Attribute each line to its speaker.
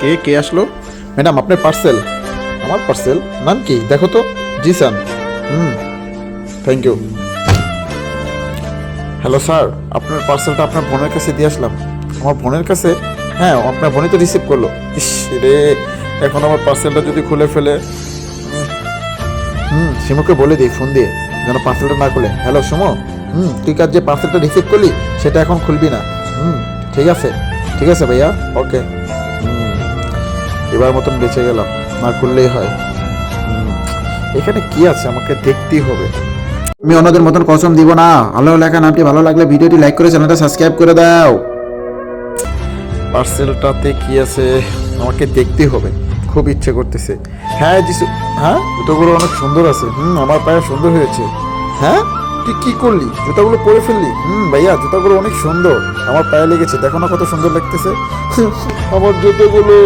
Speaker 1: কে কে আসলো? ম্যাডাম আপনার পার্সেল। আমার পার্সেল? নাম কি দেখো তো। Jisan. Thank you. Hello sir, আপনার পার্সেলটা আপনার বোনের কাছে দিয়ে আসলাম। আমার বোনের কাছে? হ্যাঁ, আপনার বোনই তো রিসিভ করলো। ইস রে, এখন আমার পার্সেলটা যদি খুলে ফেলে। শিমুকে বলে দিই ফোন দিয়ে যেন পার্সেলটা না খুলে। হ্যালো সুমো, তুই কাজ যে পার্সেলটা রিসিভ করলি সেটা এখন খুলবি না। ঠিক আছে, ঠিক আছে ভাইয়া, ওকে। এবার মতন বেঁচে গেলাম, না খুললেই হয়। এখানে কি আছে আমাকে দেখতেই হবে।
Speaker 2: আমি অন্যদের মতন কসম দিব না। আল্লাহ লেখা নামটি ভালো লাগলে ভিডিওটি লাইক করে চ্যানেলটা সাবস্ক্রাইব করে দাও।
Speaker 1: পার্সেলটাতে কি আছে আমাকে দেখতেই হবে, খুব ইচ্ছে করতেছে। হ্যাঁ যিশু, হ্যাঁ জুতোগুলো অনেক সুন্দর আছে। আমার পায়ে সুন্দর হয়েছে। হ্যাঁ, তুই কি করলি? জুতাগুলো পরে ফেললি? ভাইয়া জুতাগুলো অনেক সুন্দর, আমার পায়ে লেগেছে, দেখো না কত সুন্দর লাগতেছে। আমার জুতোগুলো।